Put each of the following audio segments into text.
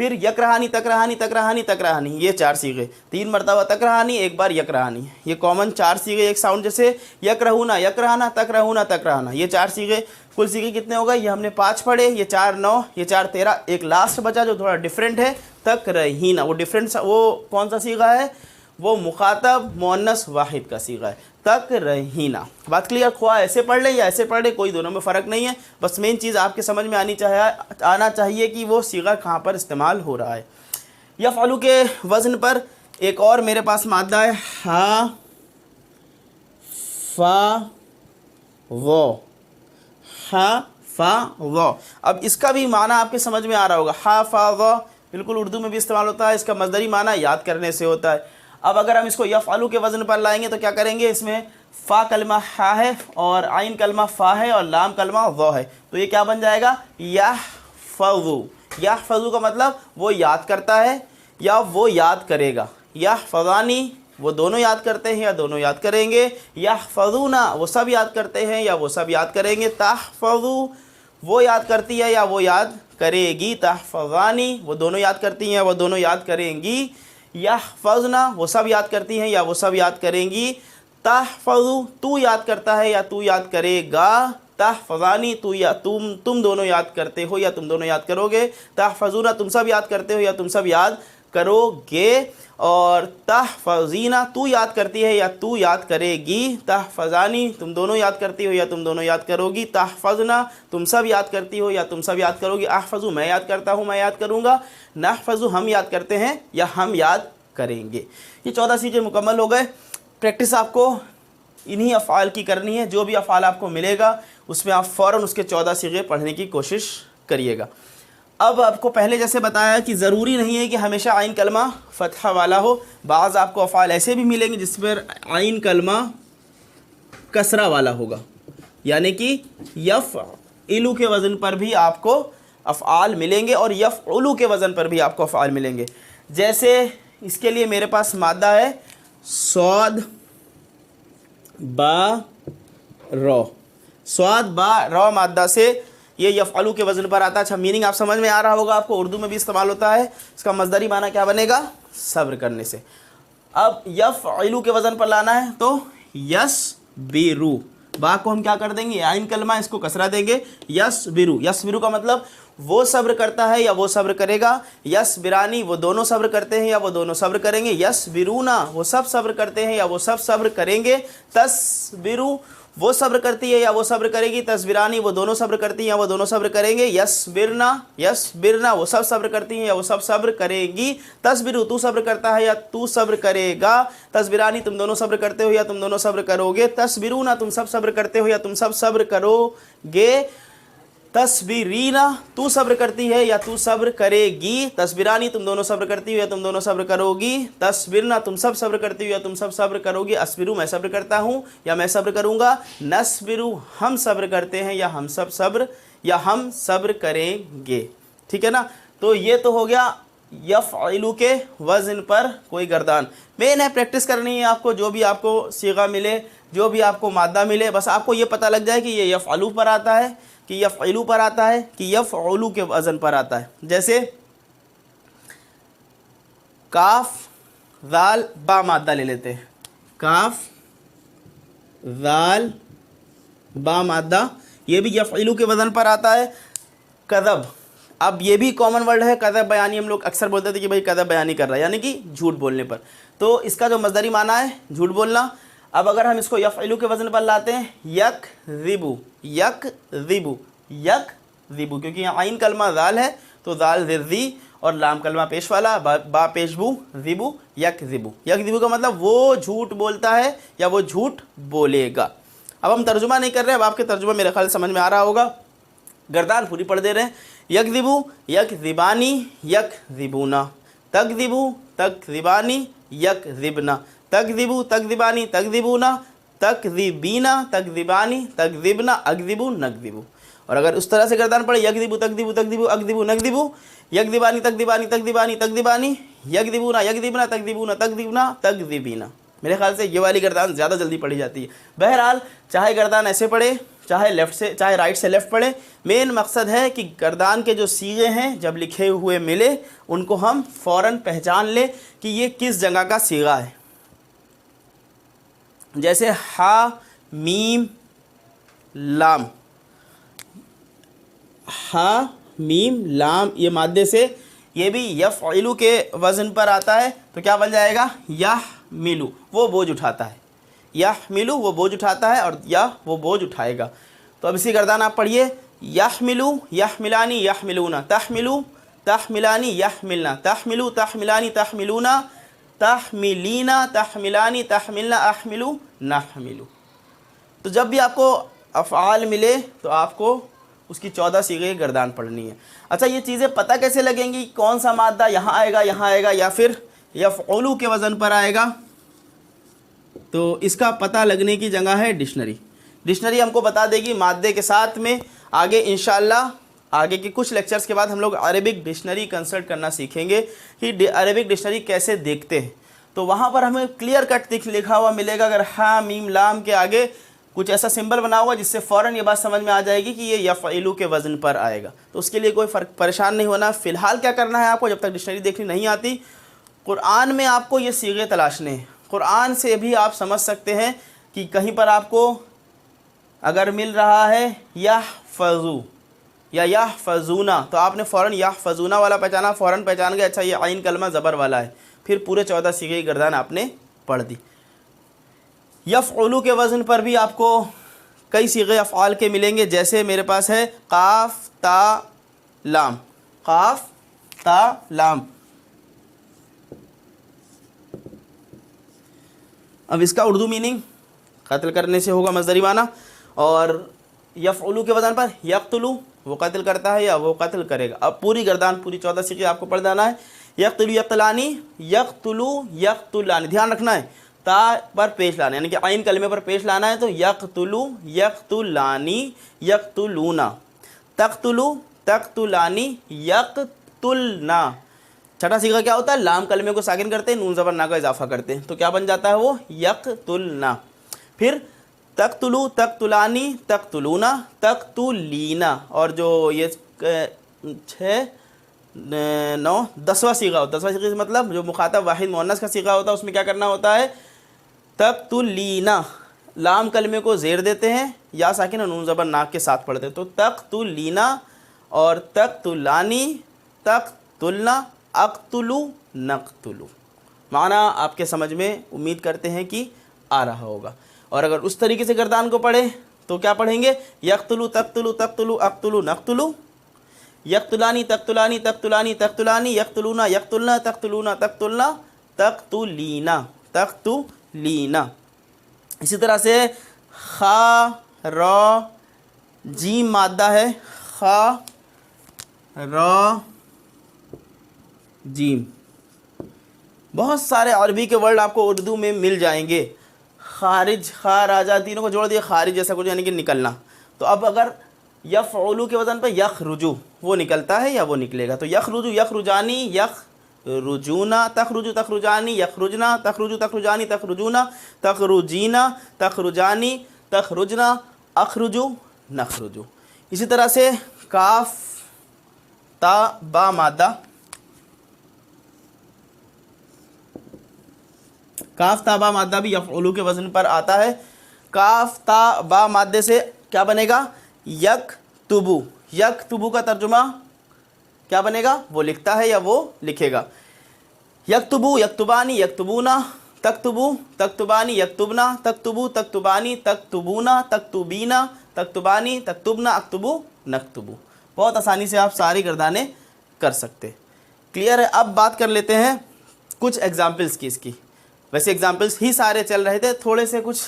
پھر یکرہانی تکرہانی تکرہانی تکرہانی، یہ 4 صیغے، 3 مرتبہ تکرہانی، ایک بار یکرہانی، یہ کامن 4 صیغے ایک ساؤنڈ جیسے یکرہونا یکرہانا تکرہونا تکرہانا، یہ 4 صیغے۔ کل صیغے کتنے ہو گئے؟ یہ ہم نے 5 پڑھے، یہ 4 9، یہ 4 13، ایک لاسٹ بچا جو تھوڑا ڈیفرنٹ ہے، تکرہینا۔ وہ ڈیفرنٹ وہ کون سا صیغہ ہے؟ وہ مخاطب مؤنث واحد کا صیغہ ہے، تکرہینا۔ بات کلیئر؟ خواہ ایسے پڑھ لے یا ایسے پڑھ لے، کوئی دونوں میں فرق نہیں ہے، بس مین چیز آپ کے سمجھ میں آنا چاہیے کہ وہ صیغہ کہاں پر استعمال ہو رہا ہے۔ یفعلو کے وزن پر ایک اور میرے پاس مادہ ہے، ہا فا وہ، ہا فا وہ۔ اب اس کا بھی معنی آپ کے سمجھ میں آ رہا ہوگا، ہا فا وہ بالکل اردو میں بھی استعمال ہوتا ہے، اس کا مصدری معنی یاد کرنے سے ہوتا ہے۔ اب اگر ہم اس کو یفعلو کے وزن پر لائیں گے تو کیا کریں گے؟ اس میں فا کلمہ ہا ہے اور عین کلمہ فا ہے اور لام کلمہ ذو ہے، تو یہ کیا بن جائے گا؟ یحفظو۔ یحفظو کا مطلب وہ یاد کرتا ہے یا وہ یاد کرے گا۔ یحفظانی وہ دونوں یاد کرتے ہیں یا دونوں یاد کریں گے، یحفظونا وہ سب یاد کرتے ہیں یا وہ سب یاد کریں گے، تحفظو وہ یاد کرتی ہے یا وہ یاد کرے گی، تحفظانی وہ دونوں یاد کرتی ہیں یا وہ دونوں یاد کریں گی، یحفظنا وہ سب یاد کرتی ہیں یا وہ سب یاد کریں گی، تحفظو تو یاد کرتا ہے یا تو یاد کرے گا، تحفظانی تو یا تم دونوں یاد کرتے ہو یا تم دونوں یاد کرو گے، تحفظونا تم سب یاد کرتے ہو یا تم سب یاد کرو گے، اور تحفظینا تو یاد کرتی ہے یا تو یاد کرے گی، تحفظانی تم دونوں یاد کرتی ہو یا تم دونوں یاد کرو گی، تحفظنا تم سب یاد کرتی ہو یا تم سب یاد کرو گی، احفظو میں یاد کرتا ہوں میں یاد کروں گا، نحفظو ہم یاد کرتے ہیں یا ہم یاد کریں گے۔ یہ 14 صیغے مکمل ہو گئے۔ پریکٹس آپ کو انہی افعال کی کرنی ہے، جو بھی افعال آپ کو ملے گا اس میں آپ فوراً اس کے 14 صیغے پڑھنے کی کوشش کریے گا۔ اب آپ کو پہلے جیسے بتایا کہ ضروری نہیں ہے کہ ہمیشہ عین کلمہ فتحہ والا ہو، بعض آپ کو افعال ایسے بھی ملیں گے جس پر عین کلمہ کسرہ والا ہوگا، یعنی کہ یفعلو کے وزن پر بھی آپ کو افعال ملیں گے اور یفعلو کے وزن پر بھی آپ کو افعال ملیں گے۔ جیسے اس کے لیے میرے پاس مادہ ہے صاد با رو، صاد با رو مادہ سے یہ یفعلو کے وزن پر آتا ہے۔ اچھا میننگ آپ سمجھ میں آ رہا ہوگا، آپ کو اردو میں بھی استعمال ہوتا ہے، اس کا مصدری معنی کیا بنے گا؟ صبر کرنے سے۔ اب یفعلو کے وزن پر لانا ہے تو یصبرو، با کو ہم کیا کر دیں گے؟ عین کلمہ اس کو کسرہ دیں گے، یصبرو۔ یصبرو کا مطلب وہ صبر کرتا ہے یا وہ صبر کرے گا، یصبرانی وہ دونوں صبر کرتے ہیں یا وہ دونوں صبر کریں گے، یصبرونا وہ سب صبر کرتے ہیں یا وہ سب صبر کریں گے، تصبرو وہ صبر کرتی ہے یا وہ صبر کرے گی، تصبرانی وہ دونوں صبر کرتی ہیں یا وہ دونوں صبر کریں گے، یصبرنا وہ سب صبر کرتی ہیں یا وہ سب صبر کریں گی، تصبرو تو صبر کرتا ہے یا تو صبر کرے گا، تصبرانی تم دونوں صبر کرتے ہو یا تم دونوں صبر کرو گے، تصبرونا تم سب صبر کرتے ہو یا تم سب صبر کرو گے، تصبرینا تو صبر کرتی ہے یا تو صبر کرے گی، تصبرانی تم دونوں صبر کرتی ہو یا تم دونوں صبر کرو گی، تصبرنا تم سب صبر کرتی ہو یا تم سب صبر کرو گی، اصبرو میں صبر کرتا ہوں یا میں صبر کروں گا، نصبرو ہم صبر کرتے ہیں یا ہم صبر کریں گے۔ ٹھیک ہے نا؟ تو یہ تو ہو گیا یفعلو کے وزن پر کوئی گردان۔ مین ہے پریکٹس کرنی ہے آپ کو، جو بھی آپ کو صیغہ ملے، جو بھی آپ کو مادہ ملے، بس آپ کو یہ پتہ لگ جائے کہ یہ یفعلو پر آتا ہے کہ یفعلو پر آتا ہے کہ یفعلو کے وزن پر آتا ہے۔ جیسے کاف ذال با مادہ لے لیتے ہیں، کاف ذال با مادہ یہ بھی یفعلو کے وزن پر آتا ہے۔ کذب، اب یہ بھی کامن ورڈ ہے، کذب بیانی ہم لوگ اکثر بولتے تھے کہ بھائی کذب بیانی کر رہا ہے، یعنی کہ جھوٹ بولنے پر، تو اس کا جو مصدری معنی ہے جھوٹ بولنا۔ اب اگر ہم اس کو یفعلو کے وزن پر لاتے ہیں، یکذبو، یکذبو، یکذبو، کیونکہ یہاں عین کلمہ ذال ہے تو ذال ذی اور لام کلمہ پیش والا، با پیش بو، ذبو، یکذبو۔ یکذبو کا مطلب وہ جھوٹ بولتا ہے یا وہ جھوٹ بولے گا۔ اب ہم ترجمہ نہیں کر رہے، اب آپ کے ترجمہ میرے خیال سمجھ میں آ رہا ہوگا، گردان پوری پڑھ دے رہے ہیں۔ یکذبو، یکذبانی، یکذبونا، تکذبو، تکذبانی، یکذبنا، تکذبو، تکذبانی، تکذبونا، تکذبینا، تکذبانی، تکذبنا، اکذبو، نکذبو۔ اور اگر اس طرح سے گردان پڑے، یکذبو، تکذبو، تکذبو، اکذبو، نکذبو، یکذبانی، تکذبانی، تکذبانی، تکذبانی، یکذبونا، یکذبنا، تکذبونا، تکذبنا، تکذبینا۔ میرے خیال سے یہ والی گردان زیادہ جلدی پڑھی جاتی ہے۔ بہرحال چاہے گردان ایسے پڑھے چاہے لیفٹ سے چاہے رائٹ سے لیفٹ پڑھیں. مین مقصد ہے کہ گردان کے جو صیغے ہیں جب لکھے ہوئے ملے ان کو ہم فوراً پہچان لیں کہ یہ کس جگہ کا صیغہ ہے. جیسے ہا میم لام، ہا میم لام یہ مادے سے، یہ بھی یفعلو کے وزن پر آتا ہے تو کیا بن جائے گا؟ یحملو، وہ بوجھ اٹھاتا ہے. یحملو وہ بوجھ اٹھاتا ہے اور یا وہ بوجھ اٹھائے گا. تو اب اسی گردان آپ پڑھیے، یحملو یحملانی یحملونا، تحملو تحملانی یحملنا، تحملو تحملانی تحملونا، تحملینا تحملانی تحملنا، احملو نحملو. تو جب بھی آپ کو افعال ملے تو آپ کو اس کی 14 صیغے گردان پڑھنی ہے. اچھا یہ چیزیں پتہ کیسے لگیں گی کون سا مادہ یہاں آئے گا یا پھر یفعلو کے وزن پر آئے گا؟ تو اس کا پتہ لگنے کی جگہ ہے ڈکشنری. ڈکشنری ہم کو بتا دے گی مادے کے ساتھ میں. آگے انشاءاللہ آگے کے کچھ لیکچرز کے بعد ہم لوگ عربک ڈکشنری کنسلٹ کرنا سیکھیں گے کہ عربک ڈکشنری کیسے دیکھتے ہیں. تو وہاں پر ہمیں کلیئر کٹ لکھا ہوا ملے گا. اگر ہا میم لام کے آگے کچھ ایسا سمبل بنا ہوا جس سے فوراً یہ بات سمجھ میں آ جائے گی کہ یہ یفعلو کے وزن پر آئے گا. تو اس کے لیے کوئی پریشان نہیں ہونا. فی الحال کیا کرنا ہے آپ کو، جب تک ڈکشنری دیکھنی نہیں آتی، قرآن میں آپ کو یہ صیغے تلاشنے ہیں. قرآن سے بھی آپ سمجھ سکتے ہیں کہ کہیں پر آپ کو اگر مل رہا ہے یحفظو یا یحفظونا تو آپ نے فوراً یحفظونا والا پہچانا، فوراً پہچان گئے اچھا یہ عین کلمہ زبر والا ہے، پھر پورے 14 صیغے گردان آپ نے پڑھ دی. یفعلو کے وزن پر بھی آپ کو کئی صیغے افعال کے ملیں گے. جیسے میرے پاس ہے قاف تا لام، قاف تا لام. اب اس کا اردو میننگ قتل کرنے سے ہوگا مصدری معنی. اور یفعلو کے وزن پر یقتلو وہ قتل کرتا ہے یا وہ قتل کرے گا. اب پوری گردان پوری 14 صیغے آپ کو پڑھ جانا ہے. یقتلو یقتلانی، یقتلو یقتلانی، دھیان رکھنا ہے تا پر پیش لانا یعنی کہ عین کلمے پر پیش لانا ہے. تو یقتلو یقتلانی یقتلونا، تقتلو تقتلانی یقتلنا. چھٹا صیغہ کیا ہوتا ہے؟ لام کلمے کو ساکن کرتے ہیں، نون زبر نا کا اضافہ کرتے ہیں تو کیا بن جاتا ہے وہ یقتلنا. پھر تقتلو تقتلانی تقتلونا تقتلینا. اور جو یہ 6 9 10واں صیغہ ہوتا ہے، 10واں صیغہ مطلب جو مخاطب واحد مؤنث کا صیغہ ہوتا ہے اس میں کیا کرنا ہوتا ہے؟ تقتلینا. لام کلمے کو زیر دیتے ہیں یا ساکن اور نون زبر ناک کے ساتھ پڑھتے ہیں تو تقتلینا اور تقتلانی تقتلنا اقتلو نقتلو. معنی آپ کے سمجھ میں امید کرتے ہیں کہ آ رہا ہوگا. اور اگر اس طریقے سے گردان کو پڑھیں تو کیا پڑھیں گے؟ یقتلو تقتلو تقتلو اقتلو نقتلو، یقتلانی تقتلانی تقتلانی تقتلانی، یقتلونا یقتلنا تقتلونا تقتلنا تقتلینا تقتلینا. اسی طرح سے خا را جیم مادہ ہے، خا را جیم. بہت سارے عربی کے ورڈ آپ کو اردو میں مل جائیں گے. خارج، خاراجہ تینوں کو جوڑ دیا، خارج جیسا کچھ یعنی کہ نکلنا. تو اب اگر یفعلو کے وزن پہ یخرجو وہ نکلتا ہے یا وہ نکلے گا تو یخرجو یخرجانی یخرجونا، تخرجو تخرجانی یخرجنا، تخرجو تخرجانی تخرجونا، تخرجینا تخرجانی تخرجنا، اخرجو نخرجو. اسی طرح سے کاف تا با مادہ، کاف تا با مادہ بھی یفعلو کے وزن پر آتا ہے. کاف تا با مادے سے کیا بنے گا؟ یکتبو. یکتبو کا ترجمہ کیا بنے گا؟ وہ لکھتا ہے یا وہ لکھے گا. یکتبو یکتبانی یکتبونا، تکتبو تکتبانی یکتبنا، تکتبو تکتبانی تکتبونا، تکتبینا تکتبانی تکتبنا، اکتبو نکتبو. بہت آسانی سے آپ ساری گردانیں کر سکتے. کلیئر ہے؟ اب بات کر لیتے ہیں کچھ ایگزامپلس کی. اس کی ویسے ایگزامپلس ہی سارے چل رہے تھے، تھوڑے سے کچھ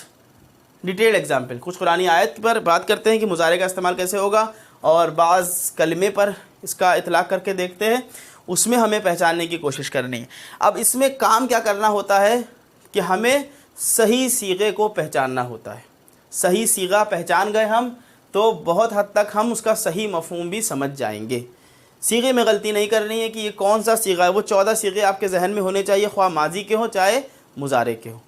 ڈیٹیل ایگزامپل، کچھ قرآنی آیت پر بات کرتے ہیں کہ مضارع کا استعمال کیسے ہوگا اور بعض کلمے پر اس کا اطلاق کر کے دیکھتے ہیں، اس میں ہمیں پہچاننے کی کوشش کرنی ہے. اب اس میں کام کیا کرنا ہوتا ہے کہ ہمیں صحیح صیغے کو پہچاننا ہوتا ہے. صحیح صیغہ پہچان گئے ہم تو بہت حد تک ہم اس کا صحیح مفہوم بھی سمجھ جائیں گے. صیغے میں غلطی نہیں کرنی ہے کہ یہ کون سا صیغہ ہے. وہ 14 صیغے آپ کے ذہن میں ہونے چاہیے، خواہ ماضی کے ہوں چاہے مضارع کے ہوں.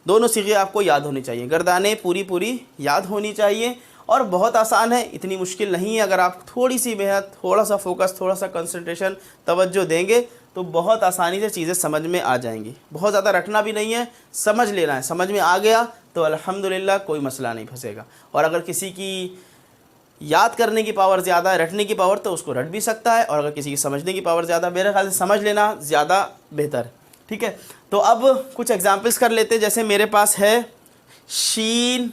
دونوں صیغے آپ کو یاد ہونی چاہیے، گردانیں پوری یاد ہونی چاہیے. اور بہت آسان ہے، اتنی مشکل نہیں ہے. اگر آپ تھوڑی سی محنت، تھوڑا سا فوکس، تھوڑا سا کنسنٹریشن، توجہ دیں گے تو بہت آسانی سے چیزیں سمجھ میں آ جائیں گی. بہت زیادہ رٹنا بھی نہیں ہے، سمجھ لینا ہے. سمجھ میں آ گیا تو الحمدللہ کوئی مسئلہ نہیں پھنسے گا. اور اگر کسی کی یاد کرنے کی پاور زیادہ ہے، رٹنے کی پاور، تو اس کو رٹ بھی سکتا ہے. اور اگر کسی کی سمجھنے کی پاور زیادہ، میرے خیال سے سمجھ لینا زیادہ بہتر ہے. ٹھیک ہے، تو اب کچھ ایگزامپلس کر لیتے. جیسے میرے پاس ہے شین،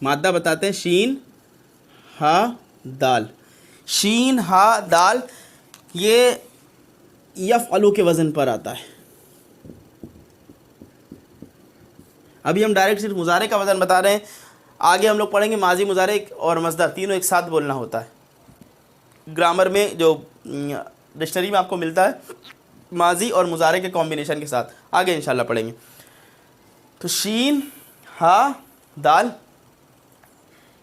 مادہ بتاتے ہیں، شین ہا دال. شین ہا دال یہ یفعلو کے وزن پر آتا ہے. ابھی ہم ڈائریکٹ صرف مضارع کا وزن بتا رہے ہیں. آگے ہم لوگ پڑھیں گے ماضی، مضارع اور مصدر تینوں ایک ساتھ بولنا ہوتا ہے. گرامر میں جو ڈکشنری میں آپ کو ملتا ہے ماضی اور مضارع کے کمبینیشن کے ساتھ، آگے انشاءاللہ پڑھیں گے. تو شین ہا دال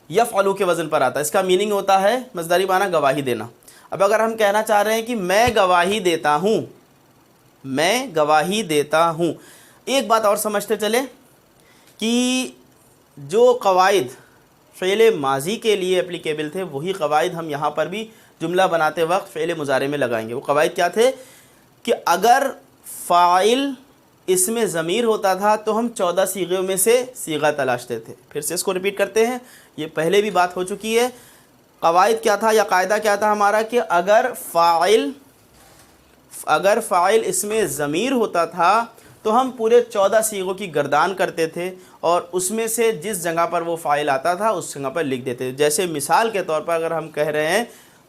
یفعلو کے وزن پر آتا ہے. اس کا میننگ ہوتا ہے مصدری معنی گواہی دینا. اب اگر ہم کہنا چاہ رہے ہیں کہ میں گواہی دیتا ہوں، میں گواہی دیتا ہوں، ایک بات اور سمجھتے چلے کہ جو قواعد فعل ماضی کے لیے اپلیکیبل تھے وہی قواعد ہم یہاں پر بھی جملہ بناتے وقت فعل مضارع میں لگائیں گے. وہ قواعد کیا تھے کہ اگر فاعل اس میں ضمیر ہوتا تھا تو ہم 14 صیغوں میں سے صیغہ تلاشتے تھے. پھر سے اس کو ریپیٹ کرتے ہیں، یہ پہلے بھی بات ہو چکی ہے. قواعد کیا تھا یا قاعدہ کیا تھا ہمارا کہ اگر فاعل اس میں ضمیر ہوتا تھا تو ہم پورے 14 صیغوں کی گردان کرتے تھے اور اس میں سے جس جگہ پر وہ فاعل آتا تھا اس جگہ پر لکھ دیتے تھے. جیسے مثال کے طور پر اگر ہم کہہ رہے ہیں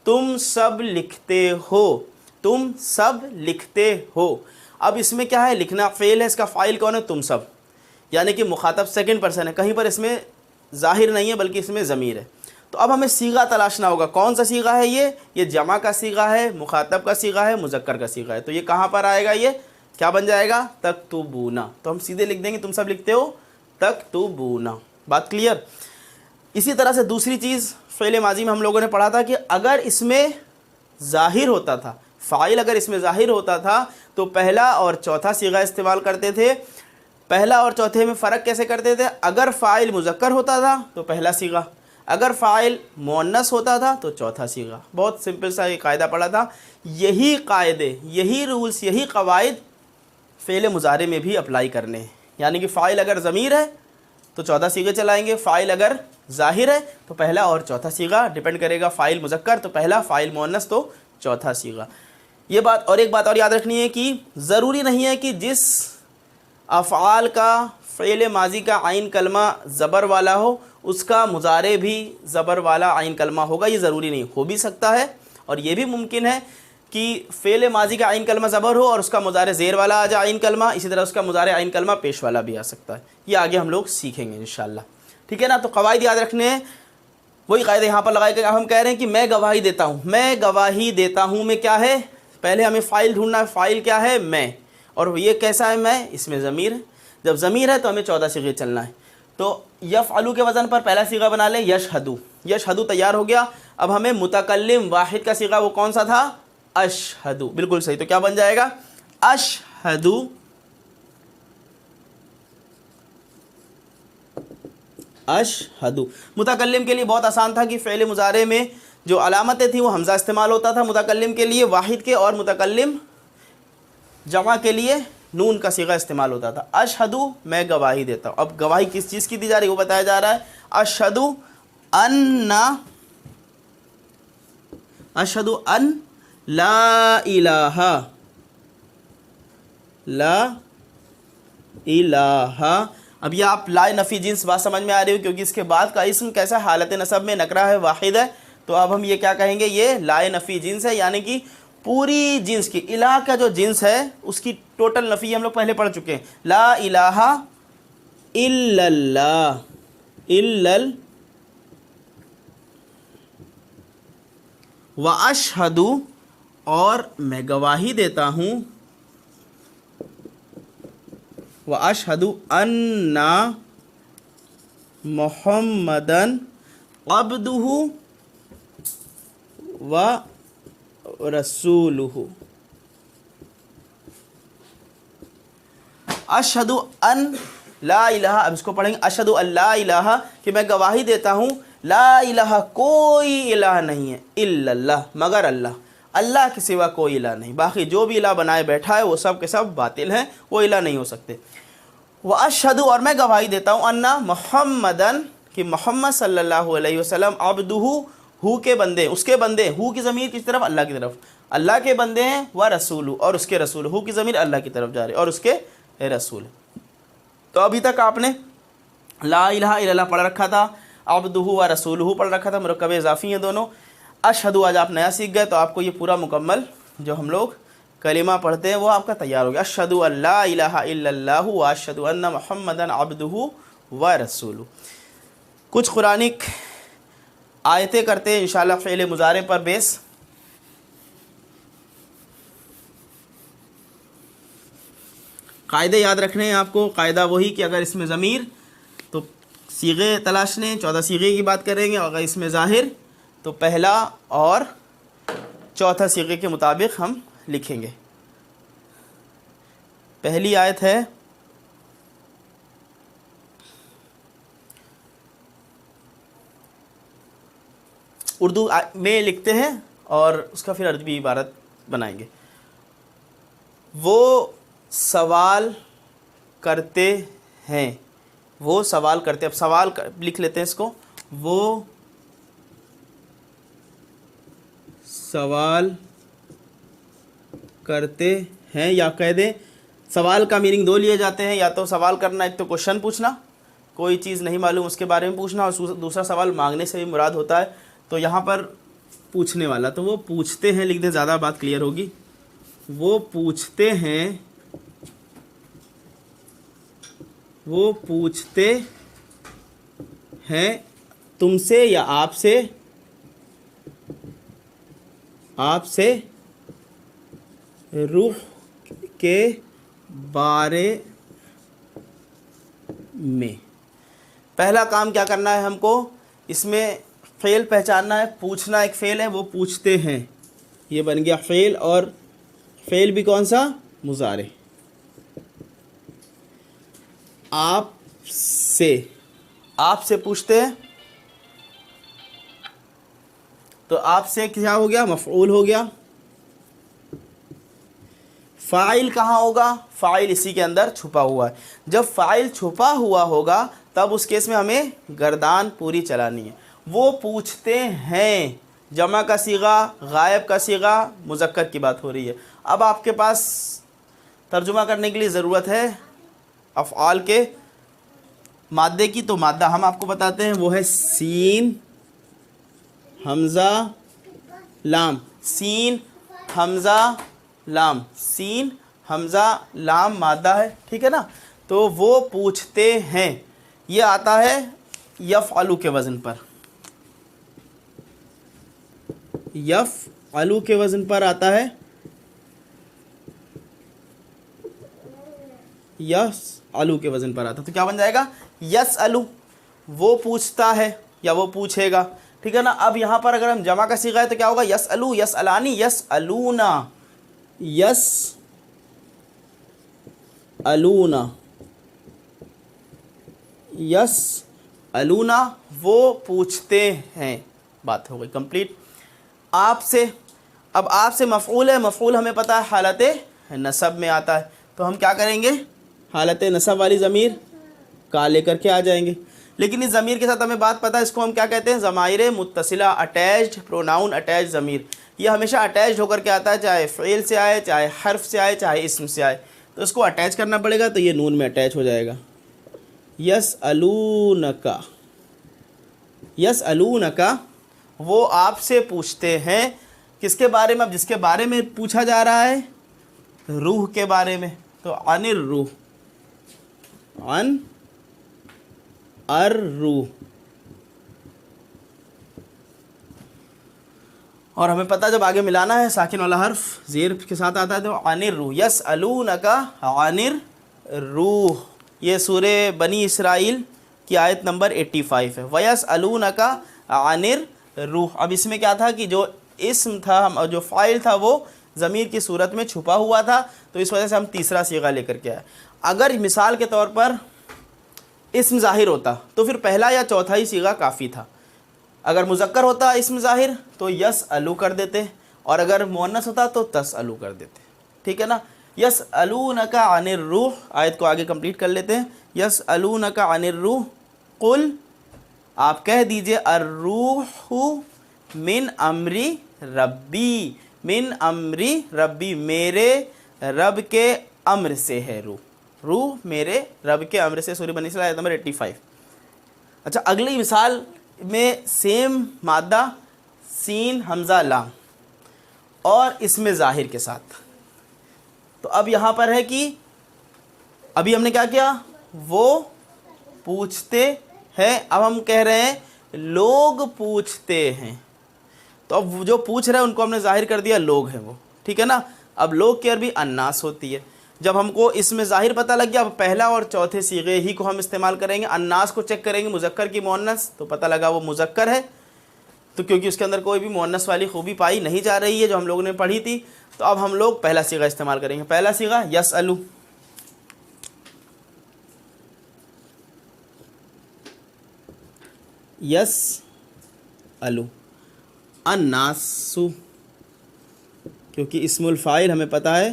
تم سب لکھتے ہو، تم سب لکھتے ہو. اب اس میں کیا ہے؟ لکھنا فعل ہے، اس کا فاعل کون ہے؟ تم سب، یعنی کہ مخاطب سیکنڈ پرسن ہے. کہیں پر اس میں ظاہر نہیں ہے بلکہ اس میں ضمیر ہے. تو اب ہمیں صیغہ تلاشنا ہوگا. کون سا صیغہ ہے یہ جمع کا صیغہ ہے، مخاطب کا صیغہ ہے، مذکر کا صیغہ ہے. تو یہ کہاں پر آئے گا؟ یہ کیا بن جائے گا؟ تکتبونا. تو ہم سیدھے لکھ دیں گے تم سب لکھتے ہو تکتبونا. بات کلیئر؟ اسی طرح سے دوسری چیز فعل ماضی میں ہم لوگوں نے پڑھا تھا کہ اگر اس میں ظاہر ہوتا تھا، فاعل اگر اس میں ظاہر ہوتا تھا تو پہلا اور چوتھا صیغہ استعمال کرتے تھے. پہلا اور چوتھے میں فرق کیسے کرتے تھے؟ اگر فاعل مذکر ہوتا تھا تو پہلا صیغہ، اگر فاعل مؤنث ہوتا تھا تو چوتھا صیغہ. بہت سمپل سا یہ قاعدہ پڑھا تھا. یہی قاعدے، یہی رولز، یہی قواعد فعل مضارع میں بھی اپلائی کرنے ہیں. یعنی کہ فاعل اگر ضمیر ہے تو 14 صیغے چلائیں گے، فاعل اگر ظاہر ہے تو پہلا اور چوتھا صیغہ ڈیپینڈ کرے گا. فاعل مذکر تو پہلا، فاعل مؤنث تو چوتھا صیغہ. یہ بات. اور ایک بات اور یاد رکھنی ہے کہ ضروری نہیں ہے کہ جس افعال کا فعل ماضی کا عین کلمہ زبر والا ہو اس کا مضارع بھی زبر والا عین کلمہ ہوگا. یہ ضروری نہیں، ہو بھی سکتا ہے. اور یہ بھی ممکن ہے کہ فعل ماضی کا عین کلمہ زبر ہو اور اس کا مضارع زیر والا آ جائے عین کلمہ، اسی طرح اس کا مضارع عین کلمہ پیش والا بھی آ سکتا ہے. یہ آگے ہم لوگ سیکھیں گے انشاءاللہ. ٹھیک ہے نا؟ تو قواعد یاد رکھنے ہیں. وہی قاعدے یہاں پر لگائے گئے. ہم کہہ رہے ہیں کہ میں گواہی دیتا ہوں، میں گواہی دیتا ہوں میں کیا ہے؟ پہلے ہمیں فاعل ڈھونڈنا ہے. فاعل کیا ہے؟ میں. اور یہ کیسا ہے میں؟ اس میں ضمیر ہے. جب ضمیر ہے تو ہمیں 14 صیغے چلنا ہے. تو یفعلو کے وزن پر پہلا صیغہ بنا لیں یشہدو. یشہدو تیار ہو گیا. اب ہمیں متکلم واحد کا صیغہ وہ کون سا تھا؟ اشہدو. بالکل صحیح. تو کیا بن جائے گا؟ اشہدو. اشہدو. متکلم کے لیے بہت آسان تھا کہ فعل مضارع میں جو علامتیں تھیں وہ حمزہ استعمال ہوتا تھا متکلم کے لیے واحد کے، اور متکلم جمع کے لیے نون کا صیغہ استعمال ہوتا تھا. اشہدو میں گواہی دیتا ہوں. اب گواہی کس چیز کی دی جا رہی ہے وہ بتایا جا رہا ہے. اشہدو ان لا الہ اب یہ آپ لا نفی جنس بات سمجھ میں آ رہی ہو کیونکہ اس کے بعد کا اسم کیسا حالت نصب میں نکرہ ہے، واحد ہے. تو اب ہم یہ کیا کہیں گے؟ یہ لا نفی جنس ہے، یعنی کہ پوری جنس کی، الہ کا جو جنس ہے اس کی ٹوٹل نفی ہم لوگ پہلے پڑھ چکے ہیں. لا الہ الا اللہ واشہدو اور میں گواہی دیتا ہوں، واشہدو ان محمدن عبدہ و رسولہ. اشہدو ان لا الہ، اب اس کو پڑھیں گے اشہدو اللہ الہ، کہ میں گواہی دیتا ہوں لا الہ کوئی الہ نہیں ہے الا اللہ مگر اللہ، اللہ کے سوا کوئی الہ نہیں، باقی جو بھی الہ بنائے بیٹھا ہے وہ سب کے سب باطل ہیں، وہ الہ نہیں ہو سکتے۔ واشہد، اور میں گواہی دیتا ہوں انا محمدن، کہ محمد صلی اللہ علیہ وسلم عبدہ، ہو کے بندے، اس کے بندے، ہو کی ضمیر کس طرف؟ اللہ کی طرف، اللہ کے بندے ہیں، و رسول، اور اس کے رسول، ہو کی ضمیر اللہ کی طرف جا رہی ہے اور اس کے رسول۔ تو ابھی تک آپ نے لا الہ الا اللہ پڑھ رکھا تھا، عبدہ و رسولہ پڑھ رکھا تھا، مرکب اضافی ہیں دونوں۔ اشہد آج آپ نیا سیکھ گئے، تو آپ کو یہ پورا مکمل جو ہم لوگ کلمہ پڑھتے ہیں وہ آپ کا تیار ہو گیا۔ اشہد ان لا الہ الا اللہ و اشہد ان محمدً عبدہ و رسولہ۔ کچھ قرآنک آیتیں کرتے ہیں انشاءاللہ فعل مضارع پر بیس۔ قاعدے یاد رکھنے ہیں آپ کو، قاعدہ وہی کہ اگر اس میں ضمیر تو صیغے تلاشنے، 14 صیغے کی بات کریں گے، اور اگر اس میں ظاہر تو پہلا اور چوتھا صیغے کے مطابق ہم لکھیں گے۔ پہلی آیت ہے اردو میں لکھتے ہیں اور اس کا پھر عربی عبارت بنائیں گے۔ وہ سوال کرتے ہیں، وہ سوال کرتے، اب سوال لکھ لیتے ہیں اس کو، وہ سوال کرتے ہیں، یا کہہ دیں سوال کا میننگ دو لیے جاتے ہیں، یا تو سوال کرنا، ایک تو کوشچن پوچھنا، کوئی چیز نہیں معلوم اس کے بارے میں پوچھنا، اور دوسرا سوال مانگنے سے بھی مراد ہوتا ہے، تو یہاں پر پوچھنے والا، تو وہ پوچھتے ہیں لکھ دیں، زیادہ بات کلیئر ہوگی۔ وہ پوچھتے ہیں، وہ پوچھتے ہیں تم سے یا آپ سے، آپ سے روح کے بارے میں۔ پہلا کام کیا کرنا ہے ہم کو، اس میں فعل پہچاننا ہے، پوچھنا ایک فعل ہے، وہ پوچھتے ہیں، یہ بن گیا فعل، اور فعل بھی کون سا؟ مضارع۔ آپ سے، آپ سے پوچھتے ہیں، تو آپ سے کیا ہو گیا؟ مفعول ہو گیا۔ فاعل کہاں ہوگا؟ فاعل اسی کے اندر چھپا ہوا ہے، جب فاعل چھپا ہوا ہوگا تب اس کیس میں ہمیں گردان پوری چلانی ہے۔ وہ پوچھتے ہیں، جمع کا صیغہ، غائب کا صیغہ، مذکر کی بات ہو رہی ہے۔ اب آپ کے پاس ترجمہ کرنے کے لیے ضرورت ہے افعال کے مادے کی، تو مادہ ہم آپ کو بتاتے ہیں، وہ ہے سین حمزہ لام، سین حمزہ لام، سین حمزہ لام مادہ ہے، ٹھیک ہے نا؟ تو وہ پوچھتے ہیں، یہ آتا ہے یفعلو کے وزن پر، یفعلو کے وزن پر آتا ہے، یسألو کے وزن پر آتا ہے، تو کیا بن جائے گا؟ یسألو، وہ پوچھتا ہے یا وہ پوچھے گا، ٹھیک ہے نا؟ اب یہاں پر اگر ہم جمع کا صیغہ ہے تو کیا ہوگا؟ یسألو، یسألانی، یسألونا، یسألونا، یسألونا، وہ پوچھتے ہیں، بات ہو گئی کمپلیٹ۔ آپ سے، اب آپ سے مفعول ہے، مفعول ہمیں پتہ ہے حالت نصب میں آتا ہے، تو ہم کیا کریں گے؟ حالت نصب والی ضمیر کا لے کر کے آ جائیں گے، لیکن اس ضمیر کے ساتھ ہمیں بات پتہ ہے، اس کو ہم کیا کہتے ہیں؟ ضمائر متصلہ، اٹیچڈ پروناؤن، اٹیچڈ ضمیر، یہ ہمیشہ اٹیچڈ ہو کر کے آتا ہے، چاہے فعل سے آئے، چاہے حرف سے آئے، چاہے اسم سے آئے، تو اس کو اٹیچ کرنا پڑے گا، تو یہ نون میں اٹیچ ہو جائے گا۔ یسألونکا، یسألونکا، وہ آپ سے پوچھتے ہیں، کس کے بارے میں؟ اب جس کے بارے میں پوچھا جا رہا ہے روح کے بارے میں، تو عن الروح، عن الروح، اور ہمیں پتہ جب آگے ملانا ہے ساکن والا حرف زیر کے ساتھ آتا ہے تو عن الروح، یسألونک عن الروح، یہ سورہ بنی اسرائیل کی آیت نمبر 85 ہے، وَيَسْأَلُونَكَ عَنِ الروح۔ اب اس میں کیا تھا کہ جو اسم تھا، جو فاعل تھا، وہ ضمیر کی صورت میں چھپا ہوا تھا، تو اس وجہ سے ہم تیسرا صیغہ لے کر کے آئے۔ اگر مثال کے طور پر اسم ظاہر ہوتا تو پھر پہلا یا چوتھا ہی صیغہ کافی تھا. اگر مذکر ہوتا اسم ظاہر تو یسألو کر دیتے, اور اگر مؤنث ہوتا تو تسألو کر دیتے. ٹھیک ہے نا. یسألونک عن الروح, آیت کو آگے کمپلیٹ کر لیتے ہیں. یسألونک عن الروح قل, آپ کہہ دیجئے الروح من امری ربی, من امری ربی, میرے رب کے امر سے ہے روح. روح میرے رب کے امر سے, سورہ بنی اسرائیل آیت نمبر 85. اچھا, اگلی مثال میں سیم مادہ سین حمزہ لام اور اسم ظاہر کے ساتھ. تو اب یہاں پر ہے کہ ابھی ہم نے کیا کیا, وہ پوچھتے ہیں, اب ہم کہہ رہے ہیں لوگ پوچھتے ہیں. تو اب جو پوچھ رہے ہیں ان کو ہم نے ظاہر کر دیا لوگ ہیں وہ. ٹھیک ہے نا. اب لوگ کی عربی الناس ہوتی ہے. جب ہم کو اس میں ظاہر پتہ لگ گیا, اب پہلا اور چوتھے صیغے ہی کو ہم استعمال کریں گے. الناس کو چیک کریں گے مذکر کی مؤنث, تو پتہ لگا وہ مذکر ہے, تو کیونکہ اس کے اندر کوئی بھی مؤنث والی خوبی پائی نہیں جا رہی ہے جو ہم لوگوں نے پڑھی تھی. تو اب ہم لوگ پہلا صیغہ استعمال کریں گے. پہلا صیغہ یسألو, یسألو. الناسو, کیونکہ اسم الفاعل ہمیں پتہ ہے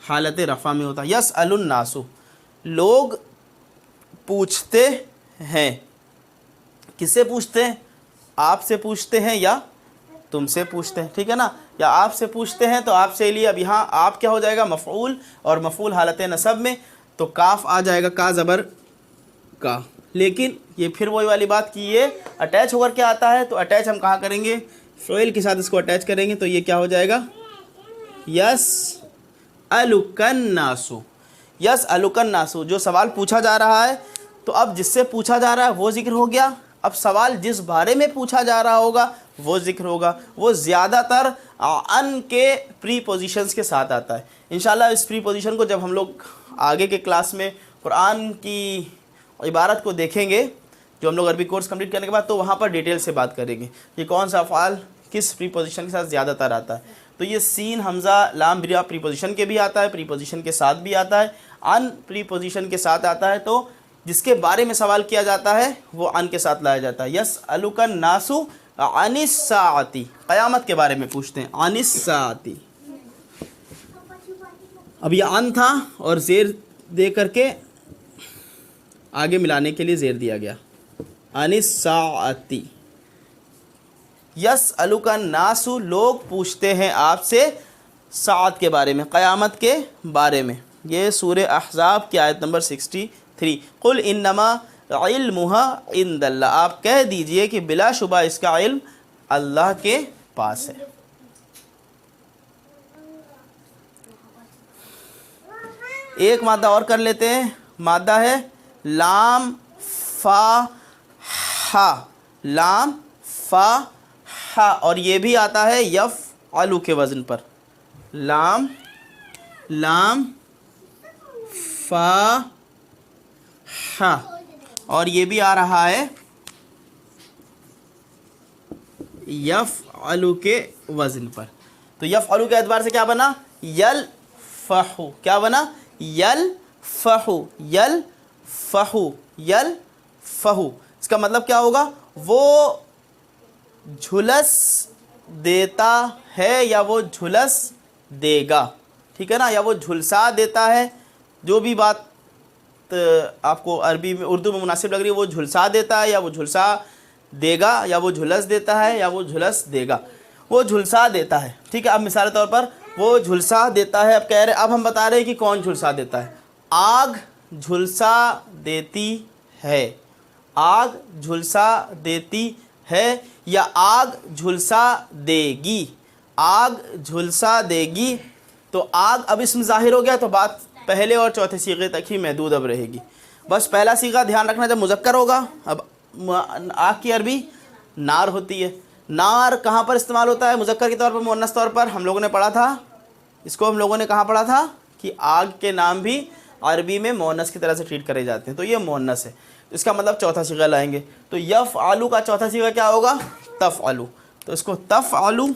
حالت رفع میں ہوتا ہے. یسأل الناس, لوگ پوچھتے ہیں. کس سے پوچھتے ہیں؟ آپ سے پوچھتے ہیں یا تم سے پوچھتے ہیں. ٹھیک ہے نا. یا آپ سے پوچھتے ہیں تو آپ سے لیے, اب یہاں آپ کیا ہو جائے گا مفعول, اور مفعول حالت نصب میں تو کاف آ جائے گا, کا زبر کا. لیکن یہ پھر وہی والی بات کہ یہ اٹیچ ہو کر کے آتا ہے, تو اٹیچ ہم کہاں کریں گے؟ فعل کے ساتھ اس کو اٹیچ کریں گے. تو یہ کیا ہو جائے گا؟ یسألک الناس. یسألک الناس, جو سوال پوچھا جا رہا ہے, تو اب جس سے پوچھا جا رہا ہے وہ ذکر ہو گیا. اب سوال جس بارے میں پوچھا جا رہا ہوگا وہ ذکر ہوگا. وہ زیادہ تر ان کے پری پوزیشنز کے ساتھ آتا ہے. انشاءاللہ اس پری پوزیشن کو جب ہم لوگ آگے کے کلاس میں قرآن کی عبارت کو دیکھیں گے, جو ہم لوگ عربی کورس کمپلیٹ کرنے کے بعد, تو وہاں پر ڈیٹیل سے بات کریں گے کہ کون سا افعال کس پری پوزیشن کے ساتھ زیادہ تر آتا ہے. تو یہ سین حمزہ لام برا پری پوزیشن کے بھی آتا ہے, پری پوزیشن کے ساتھ بھی آتا ہے, ان پری پوزیشن کے ساتھ آتا ہے. تو جس کے بارے میں سوال کیا جاتا ہے وہ ان کے ساتھ لایا جاتا ہے. یسألک الناس عن الساعۃ, قیامت کے بارے میں پوچھتے ہیں. عن الساعۃ, اب یہ ان تھا اور زیر دے کر کے آگے ملانے کے لیے زیر دیا گیا. عن الساعۃ. یسألک الناس, لوگ پوچھتے ہیں آپ سے ساعت کے بارے میں, قیامت کے بارے میں. یہ سورہ احزاب کی آیت نمبر 63. قل انما علمها عند اللہ, آپ کہہ دیجئے کہ بلا شبہ اس کا علم اللہ کے پاس ہے. ایک مادہ اور کر لیتے ہیں, مادہ ہے لام فا ہا. لام فا ہا, اور یہ بھی آتا ہے یفعلو کے وزن پر. لام فا ہا, اور یہ بھی آ رہا ہے یفعلو کے وزن پر. تو یفعلو کے اعتبار سے کیا بنا؟ یلفحو. کیا بنا؟ یلفحو. یلفحو. یلفحو. اس کا مطلب کیا ہوگا؟ وہ جھلس دیتا ہے یا وہ جھلس دے گا. ٹھیک ہے نا. یا وہ جھلسا دیتا ہے, جو بھی بات آپ کو عربی میں اردو میں مناسب لگ رہی ہے, وہ جھلسا دیتا ہے یا وہ جھلسا دے گا, یا وہ جھلس دیتا ہے یا وہ جھلس دے گا. وہ جھلسا دیتا ہے. ٹھیک ہے. اب مثال طور پر وہ جھلسا دیتا ہے, اب کہہ رہے, اب ہم بتا رہے ہیں کہ کون جھلسا دیتا ہے. آگ جھلسا دیتی ہے. آگ جھلسا دیتی ہے یا آگ جھلسا دے گی. آگ جھلسا دے گی. تو آگ اب اسم ظاہر ہو گیا, تو بات پہلے اور چوتھے صیغے تک ہی محدود اب رہے گی. بس پہلا صیغہ دھیان رکھنا جب مذکر ہوگا. اب آگ کی عربی نار ہوتی ہے. نار کہاں پر استعمال ہوتا ہے مذکر کے طور پر, مؤنث طور پر؟ ہم لوگوں نے پڑھا تھا اس کو, ہم لوگوں نے کہاں پڑھا تھا کہ آگ کے نام بھی عربی میں مؤنث کی طرح سے ٹریٹ کرے جاتے ہیں. تو یہ مؤنث ہے, تو اس کا مطلب چوتھا صیغہ لائیں گے. تو یفعلو کا چوتھا صیغہ کیا ہوگا؟ تفعلو. تو اس کو تفعلو,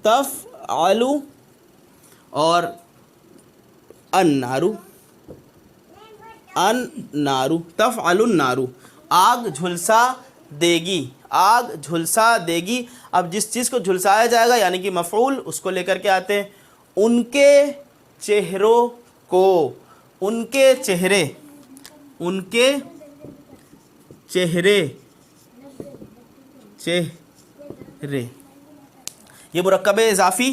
تفعلو, اور النارو. ان نارو تفعل النارو آگ جھلسا دے گی آگ جھلسا دے گی. اب جس چیز کو جھلسایا جائے گا یعنی کہ مفعول اس کو لے کر کے آتے ہیں. ان کے چہروں کو ان کے چہرے ان کے چہرے چہرے یہ مرکب اضافی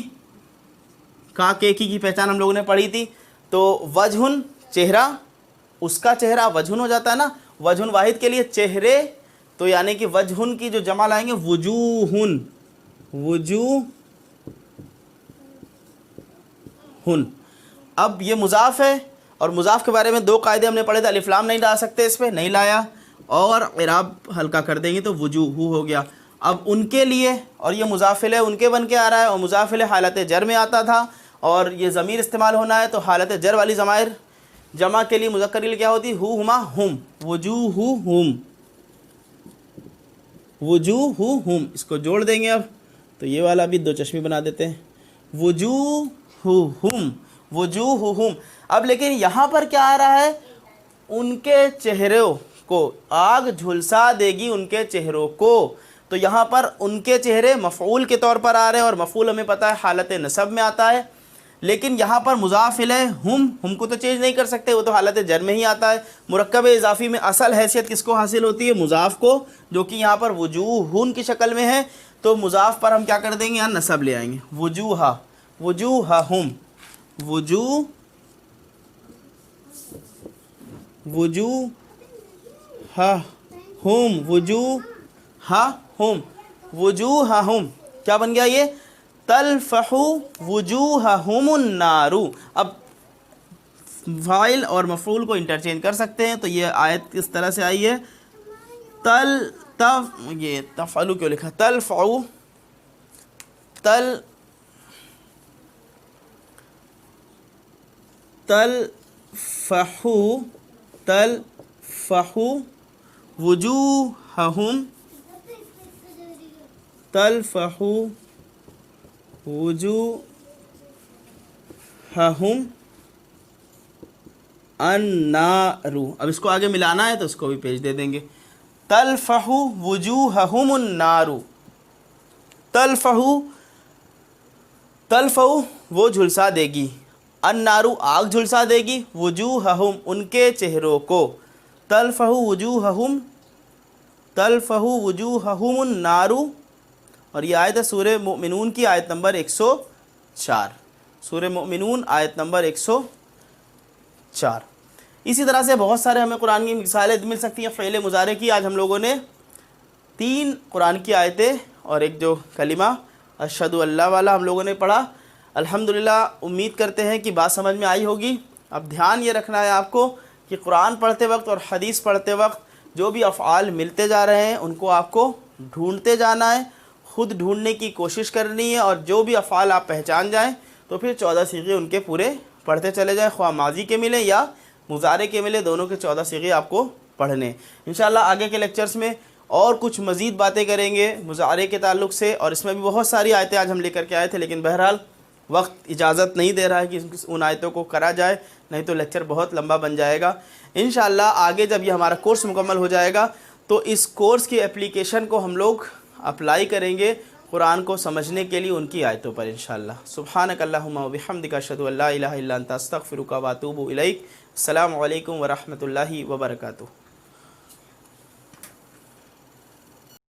کا کی پہچان ہم لوگوں نے پڑھی تھی. تو وجہن چہرہ اس کا چہرہ وجہن ہو جاتا ہے نا. وجہن واحد کے لیے چہرے تو یعنی کہ وجہن کی جو جمع لائیں گے وجوہن وجوہن. اب یہ مضاف ہے اور مضاف کے بارے میں دو قاعدے ہم نے پڑھے تھے. الف لام نہیں لا سکتے اس پہ نہیں لایا اور اعراب ہلکا کر دیں گے تو وجوہ ہو گیا. اب ان کے لیے اور یہ مضاف الیہ ان کے بن کے آ رہا ہے اور مضاف الیہ حالت جر میں آتا تھا اور یہ ضمیر استعمال ہونا ہے تو حالت جر والی ضمائر جمع کے لیے مذکر کے لیے کیا ہوتی ہما ہم وجوہہم وجوہہم. اس کو جوڑ دیں گے اب تو یہ والا بھی دو چشمی بنا دیتے ہیں وجوہہم وجوہہم. اب لیکن یہاں پر کیا آ رہا ہے ان کے چہروں کو آگ جھلسا دے گی ان کے چہروں کو. تو یہاں پر ان کے چہرے مفعول کے طور پر آ رہے ہیں اور مفعول ہمیں پتہ ہے حالت نصب میں آتا ہے. لیکن یہاں پر مضاف الیہ ہم کو تو چینج نہیں کر سکتے وہ تو حالت جر میں ہی آتا ہے. مرکب اضافی میں اصل حیثیت کس کو حاصل ہوتی ہے مضاف کو جو کہ یہاں پر وجوہن کی شکل میں ہے. تو مضاف پر ہم کیا کر دیں گے یہاں نصب لے آئیں گے وجوہا وجوہہم وجوہہم وجوہہم وجوہہم. کیا بن گیا یہ تلفح وجوہہم النار. اب فاعل اور مفعول کو انٹرچینج کر سکتے ہیں. تو یہ آیت کس طرح سے آئی ہے یہ تفعلو کیوں لکھا تلفح وجوہہم تلفح وجوہہم النار. اب اس کو آگے ملانا ہے تو اس کو بھی پیج دے دیں گے تلفح وجوہہم النار. تلفح وہ جھلسا دے گی النار آگ جھلسا دے گی وجوہہم ان کے چہروں کو تلفح وجوہہم النار. اور یہ آیت ہے سورہ مؤمنون کی آیت نمبر 104 سورہ مؤمنون آیت نمبر 104. اسی طرح سے بہت سارے ہمیں قرآن کی مثالیں مل سکتی ہیں فعل مضارع کی. آج ہم لوگوں نے 3 قرآن کی آیتیں اور ایک جو کلمہ اشہد اللہ والا ہم لوگوں نے پڑھا. الحمدللہ امید کرتے ہیں کہ بات سمجھ میں آئی ہوگی. اب دھیان یہ رکھنا ہے آپ کو کہ قرآن پڑھتے وقت اور حدیث پڑھتے وقت جو بھی افعال ملتے جا رہے ہیں ان کو آپ کو ڈھونڈتے جانا ہے خود ڈھونڈنے کی کوشش کرنی ہے. اور جو بھی افعال آپ پہچان جائیں تو پھر 14 صیغے ان کے پورے پڑھتے چلے جائیں خواہ ماضی کے ملیں یا مضارع کے ملے دونوں کے 14 صیغے آپ کو پڑھنے. انشاءاللہ آگے کے لیکچرز میں اور کچھ مزید باتیں کریں گے مضارع کے تعلق سے اور اس میں بھی بہت ساری آیتیں آج ہم لے کر کے آئے تھے لیکن بہرحال وقت اجازت نہیں دے رہا ہے کہ ان آیتوں کو کرا جائے نہیں تو لیکچر بہت لمبا بن جائے گا. انشاءاللہ آگے جب یہ ہمارا کورس مکمل ہو جائے گا تو اس کورس کی اپلیکیشن کو ہم لوگ اپلائی کریں گے قرآن کو سمجھنے کے لیے ان کی آیتوں پر انشاءاللہ. سبحانک اللہم و بحمدک اشہد ان لا الہ الا انت استغفرک و اتوب الیک. السلام علیکم ورحمۃ اللہ وبرکاتہ.